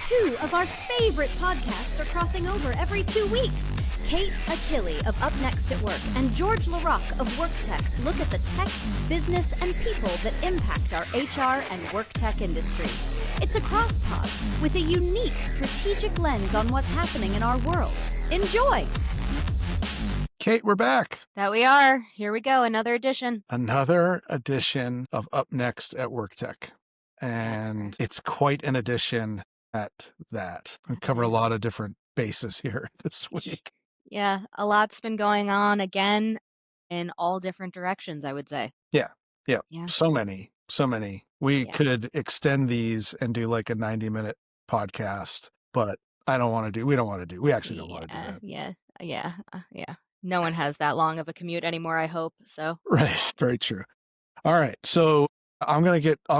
Two of our favorite podcasts are crossing over every 2 weeks. Kate Achille of Up Next at Work and George LaRocque of WorkTech look at the tech, business, and people that impact our HR and WorkTech industry. It's a CrossPod with a unique strategic lens on what's happening in our world. Enjoy! Kate, we're back. That we are. Here we go. Another edition. Another edition of Up Next at WorkTech. And it's quite an edition at that. We cover a lot of different bases here this week. Yeah, a lot's been going on again in all different directions, I would say. Yeah. Yeah. So many. We could extend these and do like a 90-minute podcast, but we actually don't want to do that. Yeah. No one has that long of a commute anymore, I hope. So Right. Very true. All right. So I'll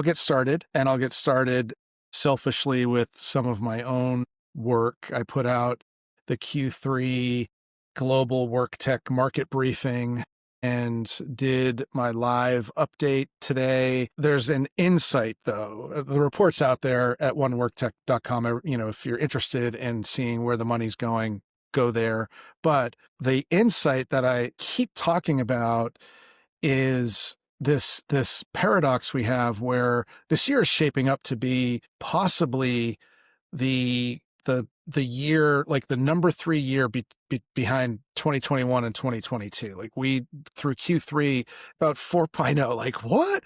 get started, and I'll get started selfishly with some of my own work. I put out the Q3 Global WorkTech market briefing and did my live update today. There's an insight, though. The report's out there at oneworktech.com. If you're interested in seeing where the money's going, go there. But the insight that I keep talking about is this paradox we have where this year is shaping up to be possibly the year, like the number 3 year behind 2021 and 2022. Like we, through Q3, about 4.0, like what?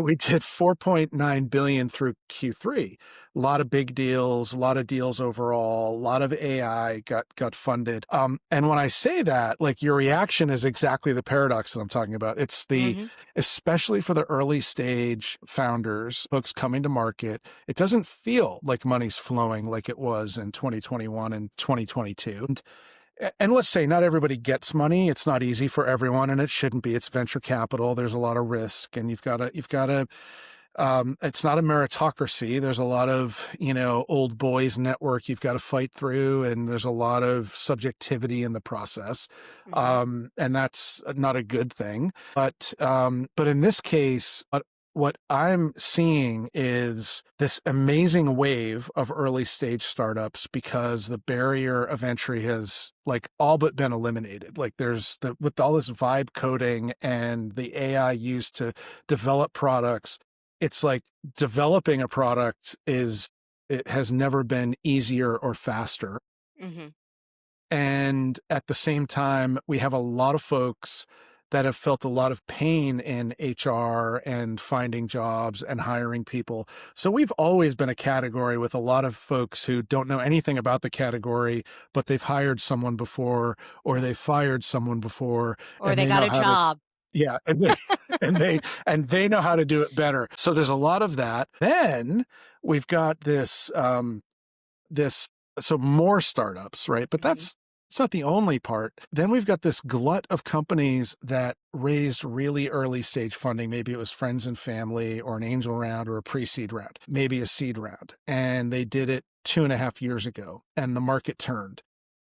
We did 4.9 billion through Q3. A lot of big deals, a lot of deals overall, a lot of AI got funded. And when I say that, like your reaction is exactly the paradox that I'm talking about. It's especially for the early stage founders, folks coming to market, it doesn't feel like money's flowing like it was in 2021 and 2022. And let's say not everybody gets money. It's not easy for everyone, and it shouldn't be. It's venture capital. There's a lot of risk, and you've got to, it's not a meritocracy. There's a lot of, old boys network you've got to fight through, and there's a lot of subjectivity in the process. And that's not a good thing. But in this case, what I'm seeing is this amazing wave of early stage startups because the barrier of entry has like all but been eliminated. Like with all this vibe coding and the AI used to develop products, it's like developing a product it has never been easier or faster. And at the same time, we have a lot of folks that have felt a lot of pain in HR and finding jobs and hiring people. So we've always been a category with a lot of folks who don't know anything about the category, but they've hired someone before, or they fired someone before. Or they got a job. And they know how to do it better. So there's a lot of that. Then we've got this, so more startups, right? But it's not the only part. Then we've got this glut of companies that raised really early stage funding. Maybe it was friends and family or an angel round or a pre-seed round, maybe a seed round. And they did it 2.5 years ago and the market turned.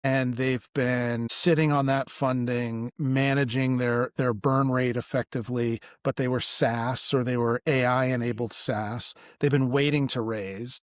And they've been sitting on that funding, managing their burn rate effectively, but they were SaaS or they were AI-enabled SaaS. They've been waiting to raise.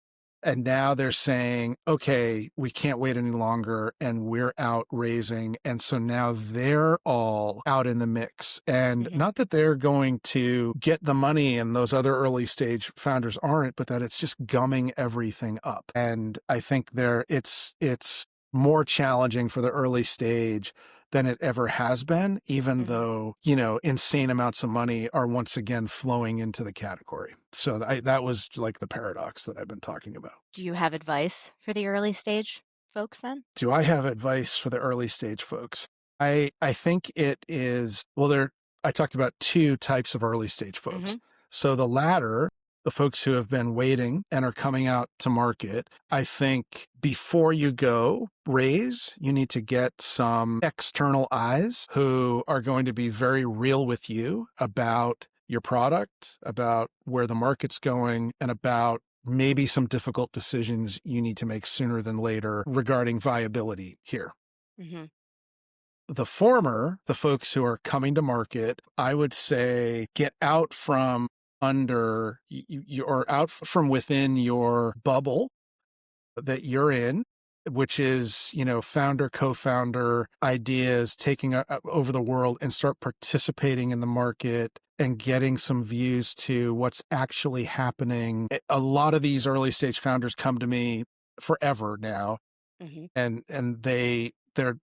And now they're saying, okay, we can't wait any longer and we're out raising. And so now they're all out in the mix. And not that they're going to get the money and those other early stage founders aren't, but that it's just gumming everything up. And I think it's more challenging for the early stage than it ever has been, even though, insane amounts of money are once again flowing into the category. So that was like the paradox that I've been talking about. Do you have advice for the early stage folks then? Do I have advice for the early stage folks? I think it is, I talked about 2 types of early stage folks. So the latter, the folks who have been waiting and are coming out to market, I think before you go raise, you need to get some external eyes who are going to be very real with you about your product, about where the market's going, and about maybe some difficult decisions you need to make sooner than later regarding viability here. The former, the folks who are coming to market, I would say get out from under or out from within your bubble that you're in, which is, founder, co-founder ideas, taking over the world and start participating in the market and getting some views to what's actually happening. A lot of these early stage founders come to me forever now, Mhm. and they're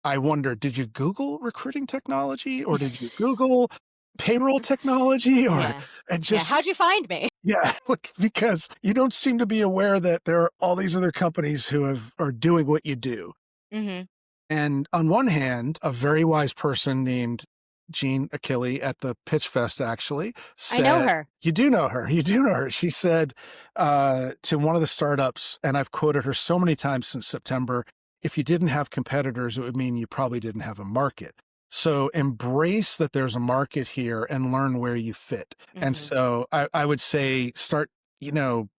I wonder, did you Google recruiting technology, or did you Google payroll technology, or Yeah. and Yeah. just How'd you find me? yeah, because you don't seem to be aware that there are all these other companies who are doing what you do. Mhm. And on one hand, a very wise person named Jean Achille at the Pitch Fest actually I know said, her. you do know her. You do know her. She said to one of the startups, and I've quoted her so many times since September, if you didn't have competitors, it would mean you probably didn't have a market. So embrace that there's a market here and learn where you fit. And Mhm. so I would say start,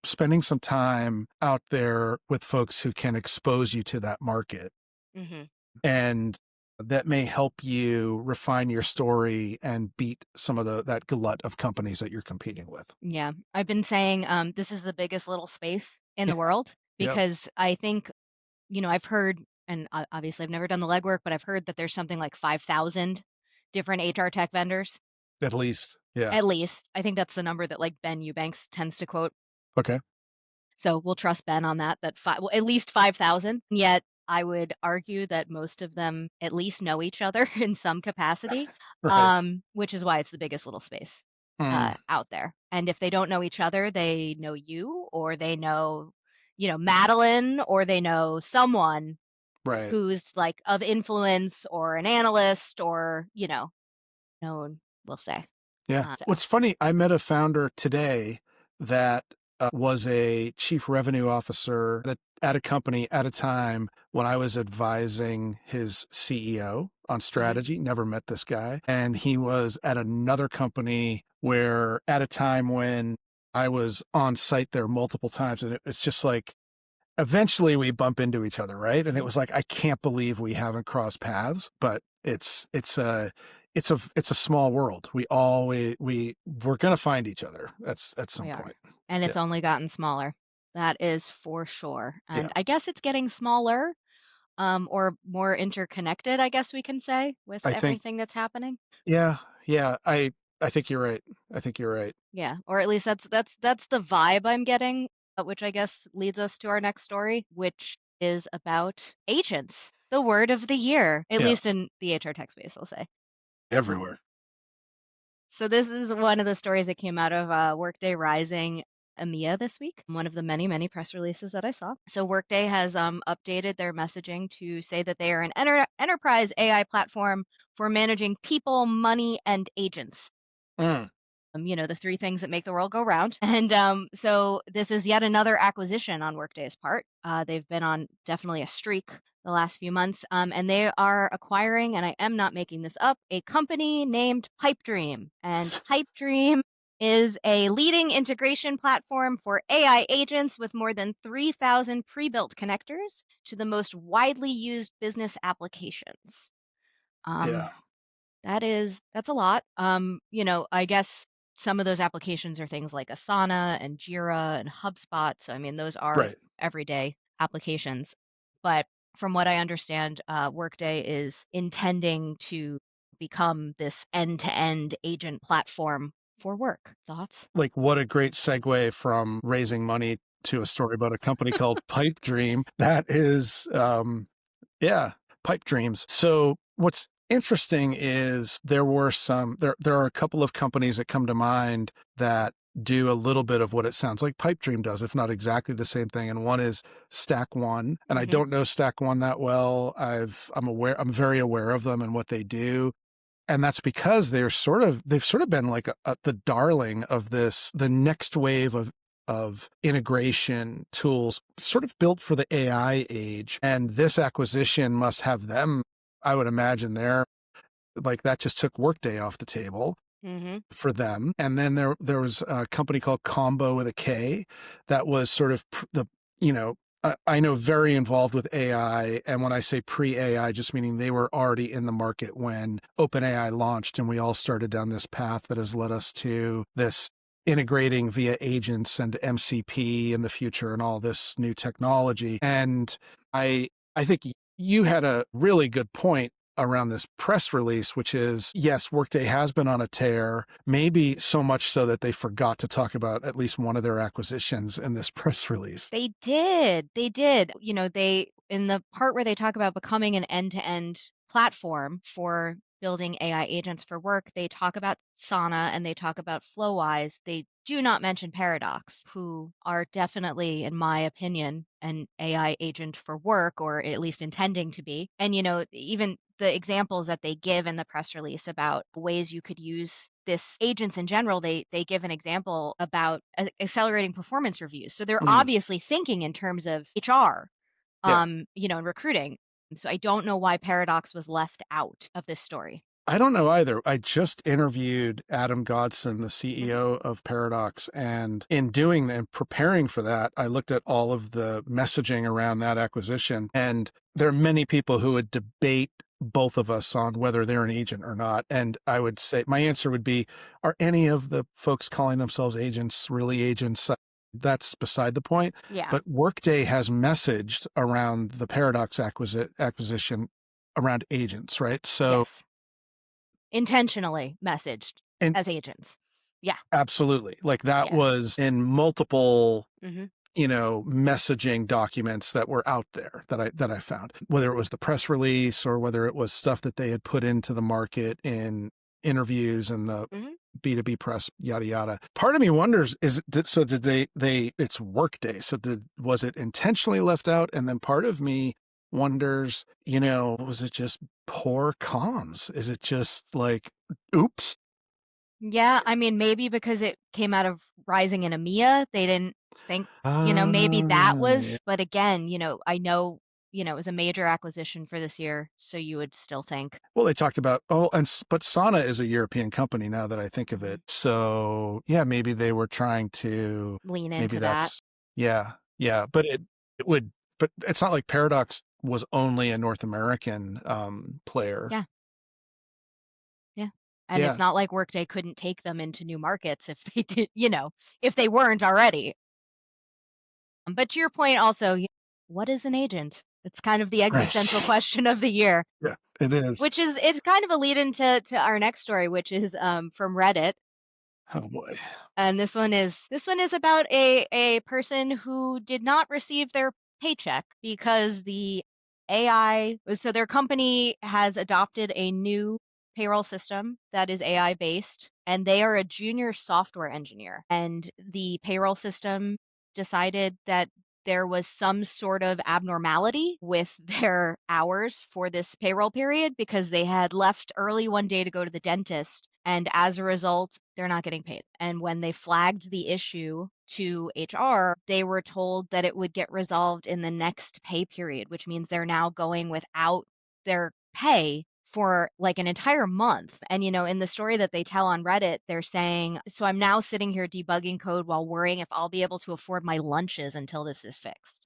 spending some time out there with folks who can expose you to that market. Mhm. And that may help you refine your story and beat some of that glut of companies that you're competing with. Yeah. I've been saying this is the biggest little space in Yeah. the world Yep. because I think, I've heard, and obviously I've never done the legwork, but I've heard that there's something like 5,000 different HR tech vendors, At least. Yeah. at least. I think that's the number that like Ben Eubanks tends to quote. Okay. So we'll trust Ben on that, well, at least 5,000. Yet I would argue that most of them at least know each other in some capacity, Right. which is why it's the biggest little space Mm, out there. And if they don't know each other, they know you, or they know, Madeline, or they know someone right. who's like of influence or an analyst or, known, we'll say. Yeah. So, What's funny, I met a founder today that was a chief revenue officer at a company at a time when I was advising his CEO on mhm. strategy. Never met this guy. And he was at another company where at a time when I was on site there multiple times. And it's just like, eventually we bump into each other, right? And it Mhm. was like, I can't believe we haven't crossed paths, but it's a small world. We're gonna find each other at some We are. point. And Yeah, it's only gotten smaller. That is for sure. yeah. And I guess it's getting smaller, or more interconnected, I guess we can say, with I think everything that's happening. yeah, yeah. I think you're right. I think you're right. Yeah, or at least that's the vibe I'm getting, which I guess leads us to our next story, which is about agents. The word of the year, at Yeah, least in the HR tech space, I'll say. everywhere. So this is one of the stories that came out of Workday Rising EMEA this week, one of the many, many press releases that I saw. So Workday has updated their messaging to say that they are an enterprise AI platform for managing people, money, and agents. Mm, The three things that make the world go round. And so this is yet another acquisition on Workday's part. They've been on definitely a streak the last few months, and they are acquiring, and I am not making this up, a company named PipeDream. And PipeDream is a leading integration platform for AI agents with more than 3,000 pre-built connectors to the most widely used business applications. yeah, Um, that's a lot. I guess some of those applications are things like Asana and Jira and HubSpot. So I mean, those are right. everyday applications. But from what I understand, Workday is intending to become this end-to-end agent platform for work. Thoughts? Like, what a great segue from raising money to a story about a company called Pipe Dream. That is, yeah, pipe dreams. So what's interesting is there are a couple of companies that come to mind that do a little bit of what it sounds like Pipe Dream does, if not exactly the same thing. And one is Stack One. And I Hmm. don't know Stack One that well. I'm very aware of them and what they do. And that's because they've sort of been like the darling of the next wave of integration tools sort of built for the AI age. And this acquisition must have them, I would imagine they're like, that just took Workday off the table Hmm. for them. And then there was a company called Combo with a K that was sort of you know, I know very involved with AI. And when I say pre-AI, just meaning they were already in the market when OpenAI launched and we all started down this path that has led us to this integrating via agents and MCP in the future and all this new technology. And I think you had a really good point around this press release, which is, yes, Workday has been on a tear, maybe so much so that they forgot to talk about at least one of their acquisitions in this press release. They did. They did. They in the part where they talk about becoming an end-to-end platform for building AI agents for work, they talk about Sana and they talk about Flowise. They do not mention Paradox, who are definitely, in my opinion, an AI agent for work, or at least intending to be. And even the examples that they give in the press release about ways you could use this agents in general, they give an example about accelerating performance reviews. So they're Mm, obviously thinking in terms of HR, yeah. and recruiting. So I don't know why Paradox was left out of this story. I don't know either. I just interviewed Adam Godson, the Mhm. CEO of Paradox, and in doing and preparing for that, I looked at all of the messaging around that acquisition, and there are many people who would debate both of us on whether they're an agent or not. And I would say my answer would be, are any of the folks calling themselves agents really agents? That's beside the point. Yeah. But Workday has messaged around the Paradox acquisition around agents, right? So, Yes. Intentionally messaged and as agents. Yeah. absolutely. Like that Yeah. was in multiple, Hmm. messaging documents that were out there that I found, whether it was the press release or whether it was stuff that they had put into the market in interviews and the Hmm. B2B press, yada, yada. Part of me wonders, did it's Workday. So was it intentionally left out? And then part of me wonders, was it just poor comms? Is it just like, oops? Yeah, I mean, maybe because it came out of Rising in EMEA, they didn't think, maybe that Yeah. was, but again, I know, it was a major acquisition for this year, so you would still think. Well, they talked about, but Sana is a European company now that I think of Mhm. it. So yeah, maybe they were trying to, Lean maybe into that. that's, yeah, yeah. But it would, but it's not like Paradox was only a North American player. Yeah, yeah. And it's Yeah, not like Workday couldn't take them into new markets if they did, if they weren't already. But to your point also, what is an agent? It's kind of the existential right. question of the year, Yeah, it is. which is it's kind of a lead into our next story, which is from Reddit. Oh boy. And this one is about a person who did not receive their paycheck because the AI, so their company has adopted a new payroll system that is AI based, and they are a junior software engineer. And the payroll system decided that there was some sort of abnormality with their hours for this payroll period because they had left early one day to go to the dentist. And as a result, they're not getting paid. And when they flagged the issue to HR, they were told that it would get resolved in the next pay period, which means they're now going without their pay for like an entire month. And, in the story that they tell on Reddit, they're saying, so I'm now sitting here debugging code while worrying if I'll be able to afford my lunches until this is fixed.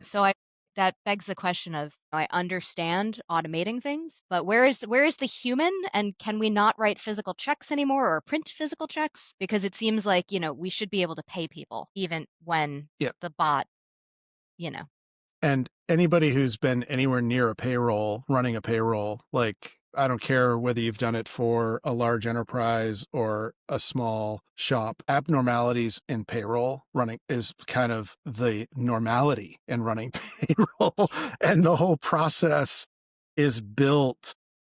That begs the question of, I understand automating things, but where is the human, and can we not write physical checks anymore or print physical checks? Because it seems like, we should be able to pay people even when Yeah. the bot, you know. And anybody who's been anywhere near a payroll, running a payroll, like I don't care whether you've done it for a large enterprise or a small shop, abnormalities in payroll running is kind of the normality in running payroll. And the whole process is built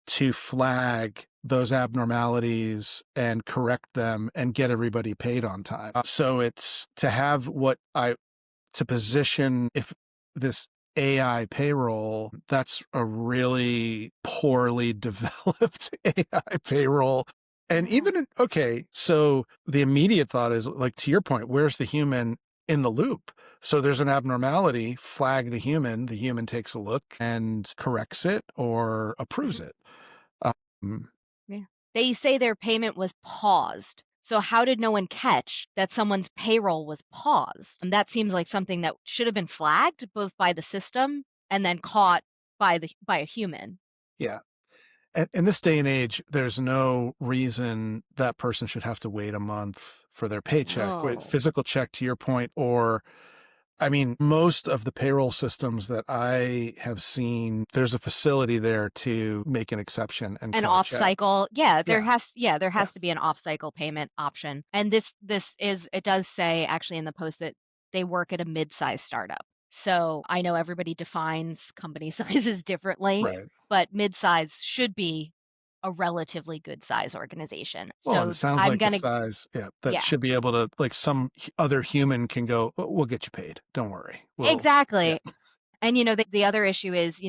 to flag those abnormalities and correct them and get everybody paid on time. So it's to have to position if this AI payroll, that's a really poorly developed AI payroll. And Yeah. okay, so the immediate thought is like, to your point, where's the human in the loop? So there's an abnormality, flag the human takes a look and corrects it or approves Mhm. it. Um, Yeah. They say their payment was paused. So how did no one catch that someone's payroll was paused? And that seems like something that should have been flagged both by the system and then caught by a human. yeah. In this day and age, there's no reason that person should have to wait a month for their paycheck, with Oh. physical check to your point, or I mean, most of the payroll systems that I have seen, there's a facility there to make an exception and An cut a off check. cycle. Yeah, There yeah, has to be an off cycle payment option. And this is it does say actually in the post that they work at a mid-sized startup. So I know everybody defines company sizes differently, right. but mid-size should be a relatively good size organization. Well, and So it sounds I'm like the gonna size, yeah, that yeah, should be able to, like, some other human can go, "Oh, we'll get you paid. Don't worry. We'll, yeah, exactly. And, the other issue is,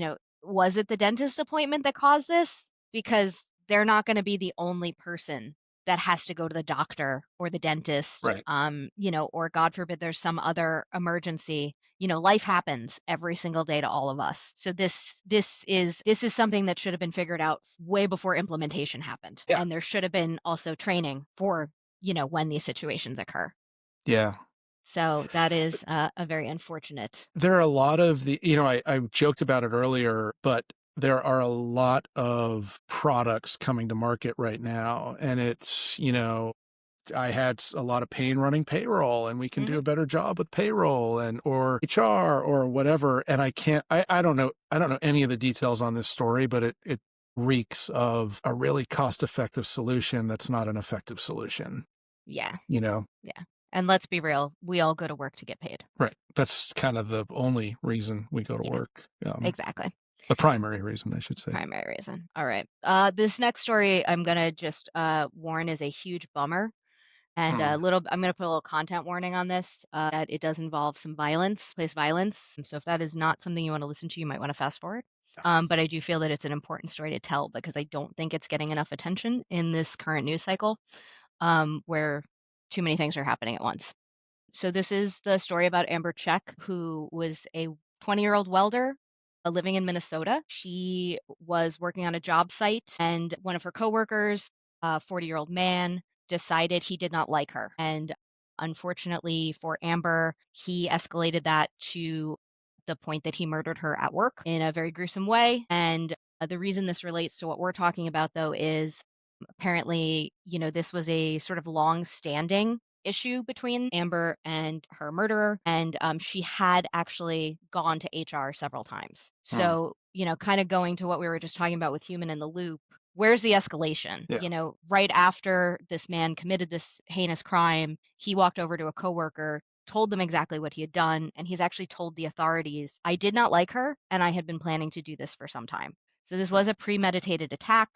was it the dentist appointment that caused this? Because they're not going to be the only person that has to go to the doctor or the dentist, right. or God forbid there's some other emergency. Life happens every single day to all of us. So this is something that should have been figured out way before implementation happened. Yeah, And there should have been also training for, when these situations occur. yeah. So that is a very unfortunate. There are a lot of I joked about it earlier, but there are a lot of products coming to market right now. And it's, I had a lot of pain running payroll, and we can do Mhm. a better job with payroll and or HR or whatever. And I don't know, any of the details on this story, but it reeks of a really cost effective solution that's not an effective solution, Yeah. you know? Yeah. And let's be real, we all go to work to get paid. Right. That's kind of the only reason we go to Yeah, work. exactly. The primary reason, I should say. Primary reason. All right. This next story I'm gonna just warn is a huge bummer. And Mm, I'm gonna put a little content warning on this, that it does involve some violence, place violence. So if that is not something you want to listen to, you might want to fast forward. But I do feel that it's an important story to tell because I don't think it's getting enough attention in this current news cycle, where too many things are happening at once. So this is the story about Amber Check, who was a 20-year-old welder living in Minnesota. She was working on a job site, and one of her coworkers, a 40-year-old man, decided he did not like her. And unfortunately for Amber, he escalated that to the point that he murdered her at work in a very gruesome way. And the reason this relates to what we're talking about, though, is apparently, this was a sort of long-standing issue between Amber and her murderer, and she had actually gone to HR several times. mm, So, kind of going to what we were just talking about with human in the loop, where's the escalation? yeah. Right after this man committed this heinous crime, he walked over to a coworker, told them exactly what he had done, and he's actually told the authorities, I did not like her, and I had been planning to do this for some time. So this was a premeditated attack.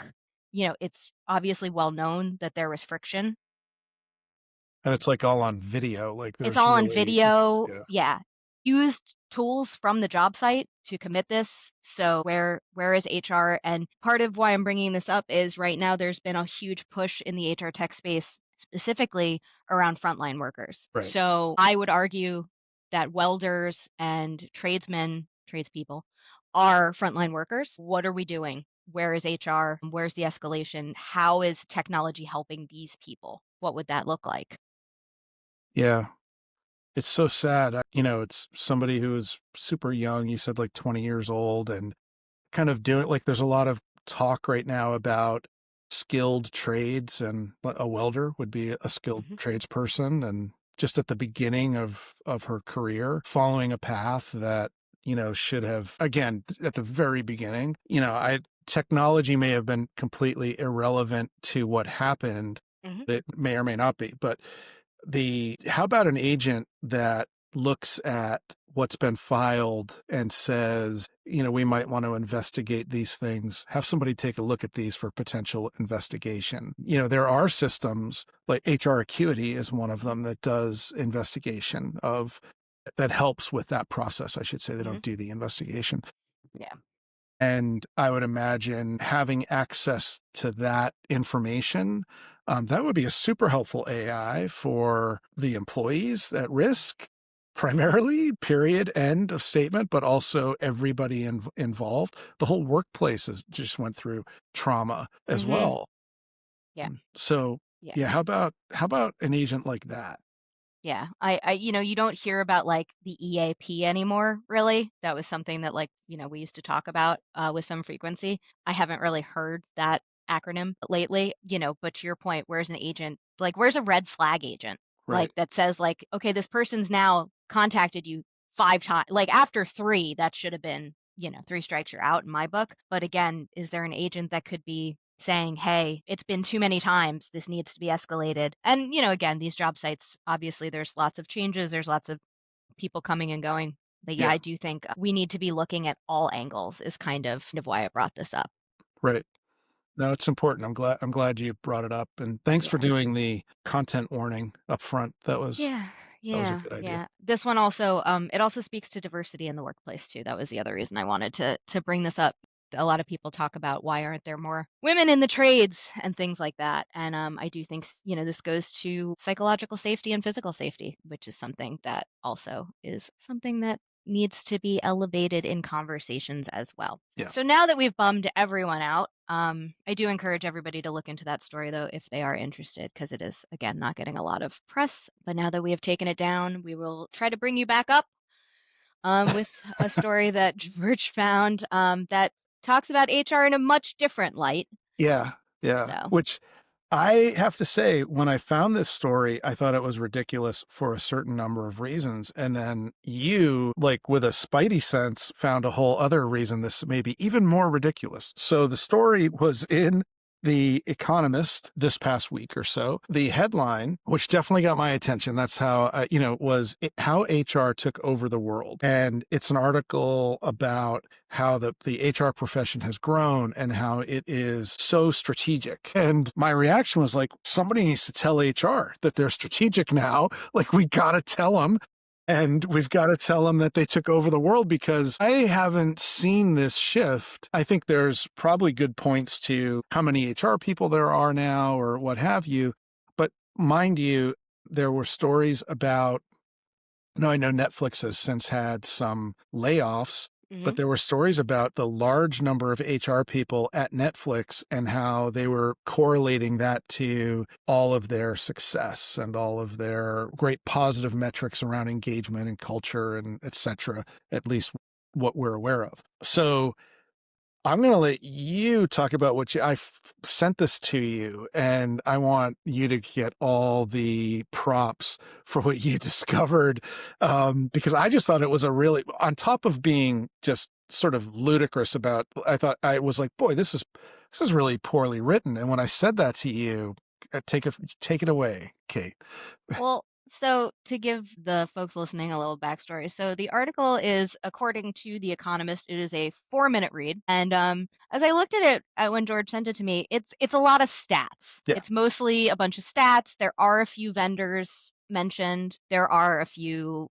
It's obviously well known that there was friction. And it's like all on video. Like It's there's all on really, it's, video. yeah. Yeah. Used tools from the job site to commit this. So where is HR? And part of why I'm bringing this up is right now there's been a huge push in the HR tech space specifically around frontline workers. Right. So I would argue that welders and tradespeople are frontline workers. What are we doing? Where is HR? Where's the escalation? How is technology helping these people? What would that look like? Yeah. It's so sad. It's somebody who is super young. You said like 20 years old, and kind of doing, like, there's a lot of talk right now about skilled trades, and a welder would be a skilled Hmm. tradesperson. And just at the beginning of her career, following a path that, should have, again, at the very beginning, technology may have been completely irrelevant to what happened. Hmm. It may or may not be, but how about an agent that looks at what's been filed and says, we might want to investigate these things, have somebody take a look at these for potential investigation. There are systems like HR Acuity is one of them that does investigation that helps with that process. I should say they Hmm. don't do the investigation. Yeah. And I would imagine having access to that information, that would be a super helpful AI for the employees at risk, primarily, period, end of statement, but also everybody involved. The whole workplace just went through trauma as Hmm. well. Yeah. So, Yeah. yeah, how about an agent like that? Yeah. You don't hear about like the EAP anymore, really. That was something that like, we used to talk about with some frequency. I haven't really heard that acronym lately, but to your point, where's an agent? Like, where's a red flag agent? Right. Like, that says, like, okay, this person's now contacted you 5 times. Like, after 3, that should have been, 3 strikes, you're out in my book. But again, is there an agent that could be saying, hey, it's been too many times, this needs to be escalated? And, again, these job sites, obviously, there's lots of changes, there's lots of people coming and going. But yeah, Yeah. I do think we need to be looking at all angles is kind of why I brought this up. Right. No, it's important. I'm glad you brought it up. And thanks for Yeah. doing the content warning up front. That was Yeah. a Yeah. good idea. Yeah. This one also, it also speaks to diversity in the workplace too. That was the other reason I wanted to bring this up. A lot of people talk about why aren't there more women in the trades and things like that. And I do think, this goes to psychological safety and physical safety, which is something that also is something that needs to be elevated in conversations as well. Yeah. So now that we've bummed everyone out, I do encourage everybody to look into that story though, if they are interested, because it is, again, not getting a lot of press. But now that we have taken it down, we will try to bring you back up with a story that George found that talks about HR in a much different light. Yeah. Yeah. So. Which I have to say, when I found this story, I thought it was ridiculous for a certain number of reasons. And then you, like with a spidey sense, found a whole other reason this may be even more ridiculous. So the story was in the Economist this past week or so. The headline, which definitely got my attention, that's how, was how HR took over the world. And it's an article about how the HR profession has grown and how it is so strategic. And my reaction was like, somebody needs to tell HR that they're strategic now. Like, we got to tell them. And we've got to tell them that they took over the world, because I haven't seen this shift. I think there's probably good points to how many HR people there are now or what have you. But mind you, there were stories about, I know Netflix has since had some layoffs, but there were stories about the large number of HR people at Netflix and how they were correlating that to all of their success and all of their great positive metrics around engagement and culture and et cetera, at least what we're aware of. So I'm going to let you talk about I sent this to you, and I want you to get all the props for what you discovered, because I just thought it was on top of being just sort of ludicrous I was like, boy, this is really poorly written. And when I said that to you, take it away, Kate. Well, so to give the folks listening a little backstory, so the article is, according to The Economist, it is a 4-minute read. And as I looked at it when George sent it to me, it's a lot of stats. Yeah. It's mostly a bunch of stats. There are a few vendors mentioned. There are a few,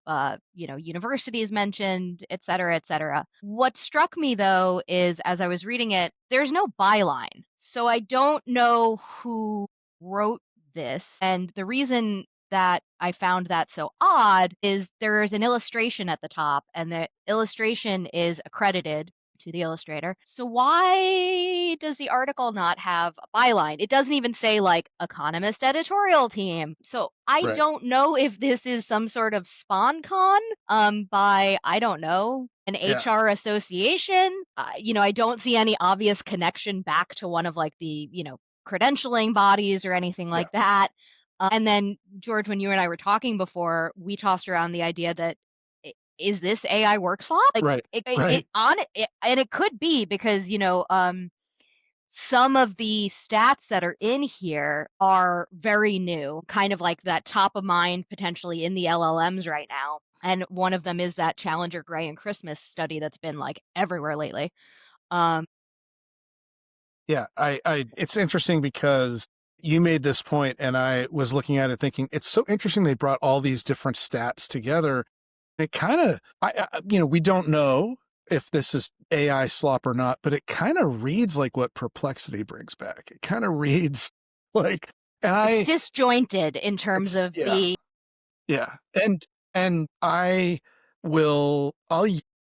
universities mentioned, et cetera, et cetera. What struck me, though, is as I was reading it, there's no byline. So I don't know who wrote this. And the reason that I found that so odd is there is an illustration at the top, and the illustration is accredited to the illustrator. So why does the article not have a byline? It doesn't even say like Economist editorial team. So I Right. don't know if this is some sort of SpawnCon by, I don't know, an Yeah. HR association. I don't see any obvious connection back to one of like the, credentialing bodies or anything like that. And then, George, when you and I were talking before, we tossed around the idea that, is this AI work slop? Like, Right. And it could be because, some of the stats that are in here are very new, kind of like that top of mind potentially in the LLMs right now. And one of them is that Challenger, Gray, and Christmas study that's been like everywhere lately. Yeah, it's interesting because you made this point and I was looking at it thinking, it's so interesting they brought all these different stats together. It kind of, we don't know if this is AI slop or not, but it kind of reads like what Perplexity brings back. It kind of reads like, it's disjointed in terms of the. Yeah. And I'll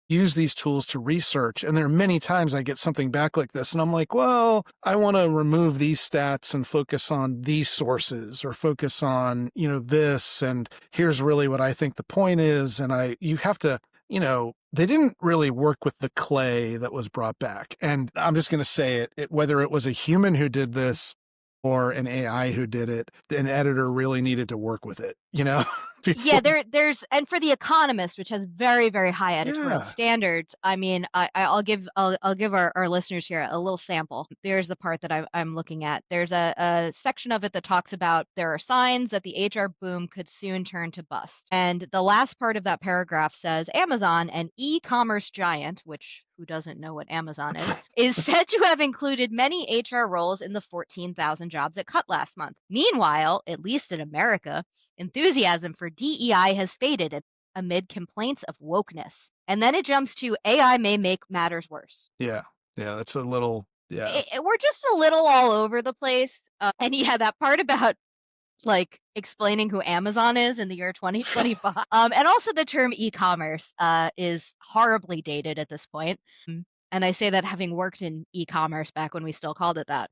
use these tools to research. And there are many times I get something back like this and I'm like, well, I want to remove these stats and focus on these sources or focus on, this. And here's really what I think the point is. And you have to they didn't really work with the clay that was brought back. And I'm just going to say whether it was a human who did this or an AI who did it, an editor really needed to work with it, Yeah, before. there's and for the Economist, which has very, very high editorial Yeah. standards. I mean, I'll give our listeners here a little sample. There's the part that I'm looking at. There's a section of it that talks about there are signs that the HR boom could soon turn to bust. And the last part of that paragraph says Amazon, an e-commerce giant, which who doesn't know what Amazon is said to have included many HR roles in the 14,000 jobs it cut last month. Meanwhile, at least in America, enthusiasm for DEI has faded amid complaints of wokeness. And then it jumps to AI may make matters worse. Yeah. That's a little, yeah. We're just a little all over the place. And yeah, that part about like explaining who Amazon is in the year 2025. And also the term e-commerce is horribly dated at this point. And I say that having worked in e-commerce back when we still called it that.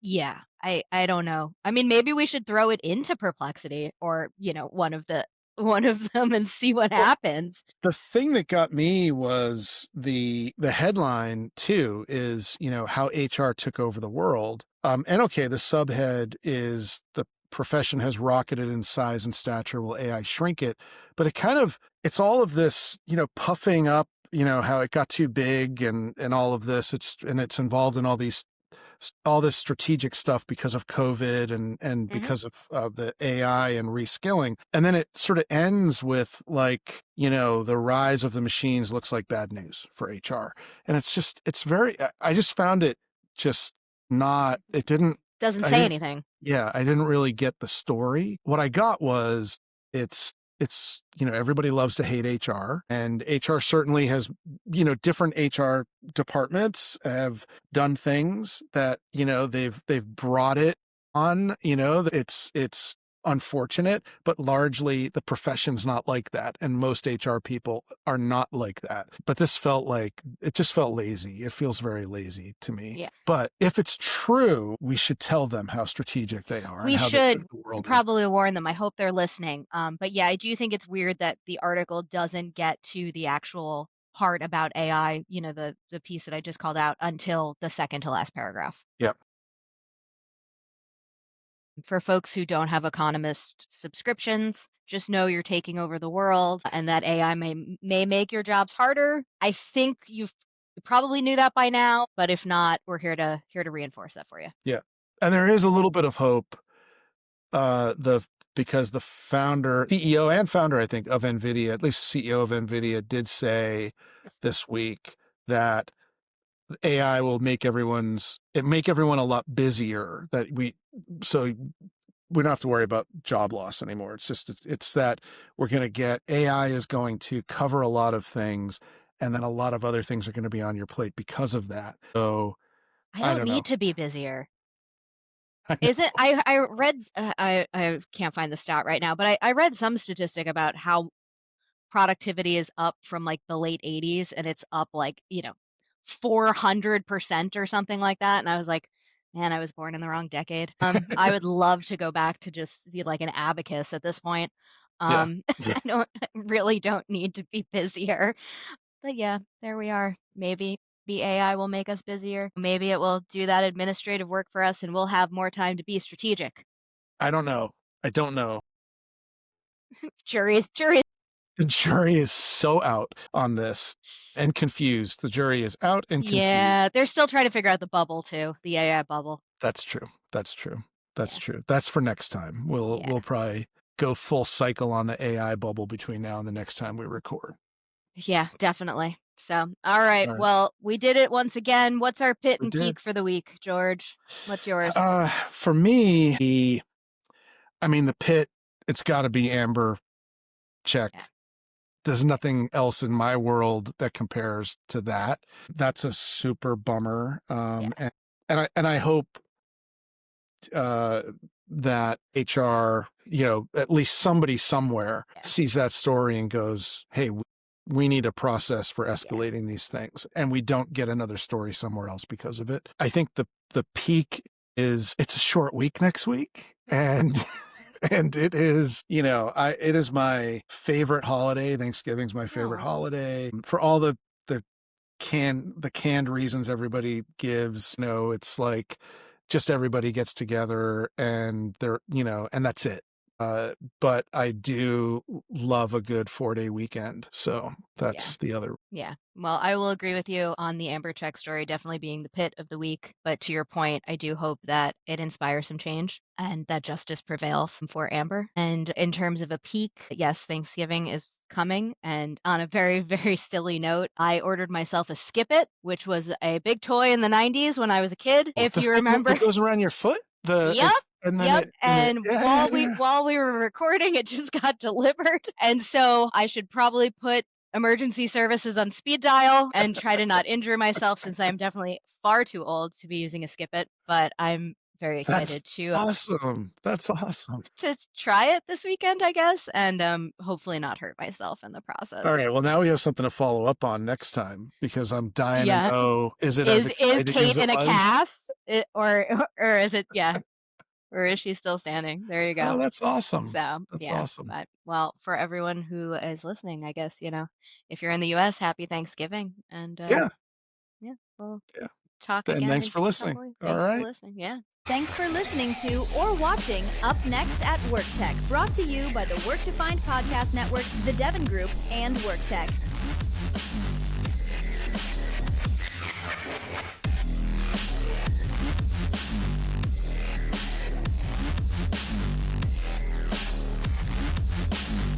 Yeah, I don't know. I mean, maybe we should throw it into Perplexity or, one of them and see what happens. The thing that got me was the headline too is, how HR took over the world. And okay, the subhead is the profession has rocketed in size and stature. Will AI shrink it? But it's all of this, puffing up, how it got too big and all of this. It's involved in all this strategic stuff because of COVID and because of the AI and reskilling. And then it sort of ends with like, the rise of the machines looks like bad news for HR. And it's I just found it just not, it didn't. Doesn't say anything. Yeah, I didn't really get the story. What I got was it's everybody loves to hate HR, and HR certainly has, different HR departments have done things that, they've brought it on, it's unfortunate, but largely the profession's not like that. And most HR people are not like that. But this it just felt lazy. It feels very lazy to me. Yeah. But if it's true, we should tell them how strategic they are. We and how should they took the world. probably warn them. I hope they're listening. But yeah, I do think it's weird that the article doesn't get to the actual part about AI, the piece that I just called out until the second to last paragraph. Yep. For folks who don't have Economist subscriptions, just know you're taking over the world and that AI may make your jobs harder. I think you probably knew that by now, but if not, we're here to reinforce that for you. Yeah. And there is a little bit of hope because the CEO and founder, I think, of NVIDIA, at least the CEO of NVIDIA, did say this week that AI will make everyone a lot busier, so we don't have to worry about job loss anymore. It's that we're going to get AI is going to cover a lot of things, and then a lot of other things are going to be on your plate because of that. So I don't need to be busier. Is it? I read, I can't find the stat right now, but I read some statistic about how productivity is up from like the late 80s and it's up like, 400% or something like that. And I was like, man, I was born in the wrong decade. I would love to go back to just be like an abacus at this point. Yeah. I really don't need to be busier. But yeah, there we are. Maybe the AI will make us busier. Maybe it will do that administrative work for us and we'll have more time to be strategic. I don't know. Jury's The jury is so out on this and confused. The jury is out and confused. Yeah, they're still trying to figure out the bubble too, the AI bubble. That's true. That's true. That's for next time. We'll probably go full cycle on the AI bubble between now and the next time we record. Yeah, definitely. So, all right. Well, we did it once again. What's our pit and peak for the week, George? What's yours? For me, the pit, it's got to be Amber. Check. Yeah. There's nothing else in my world that compares to that. That's a super bummer. And I hope that HR, at least somebody somewhere sees that story and goes, hey, we need a process for escalating these things. And we don't get another story somewhere else because of it. I think the peak is it's a short week next week. And And it is, it is my favorite holiday. Thanksgiving's my favorite Oh, holiday for all the canned reasons everybody gives. It's like just everybody gets together and and that's it. But I do love a good 4-day weekend. So yeah. that's the other. Yeah. Well, I will agree with you on the Amber Check story definitely being the pit of the week. But to your point, I do hope that it inspires some change and that justice prevails for Amber. And in terms of a peak, yes, Thanksgiving is coming. And on a very, very silly note, I ordered myself a Skip It, which was a big toy in the 90s when I was a kid, if The you thing remember. that goes around your foot? Yep. And then Yep. And yeah, yeah. while we were recording, it just got delivered. And so I should probably put emergency services on speed dial and try to not injure myself since I'm definitely far too old to be using a Skip It. But I'm very That's excited awesome. That's awesome. to try it this weekend, I guess, and hopefully not hurt myself in the process. All right. Well, now we have something to follow up on next time because I'm dying to Yeah. know, is it as Is exciting Kate as it in a was? cast? Or is it or is she still standing? There you go. Oh, that's awesome. So, That's yeah, awesome. but well, for everyone who is listening, I guess, if you're in the US, happy Thanksgiving. And Yeah. yeah, we'll Yeah. talk And again thanks in for a listening. couple weeks. All Thanks for right. listening. Yeah. Thanks for listening to or watching Up Next at WorkTech, brought to you by the Work Defined Podcast Network, the Devon Group, and WorkTech.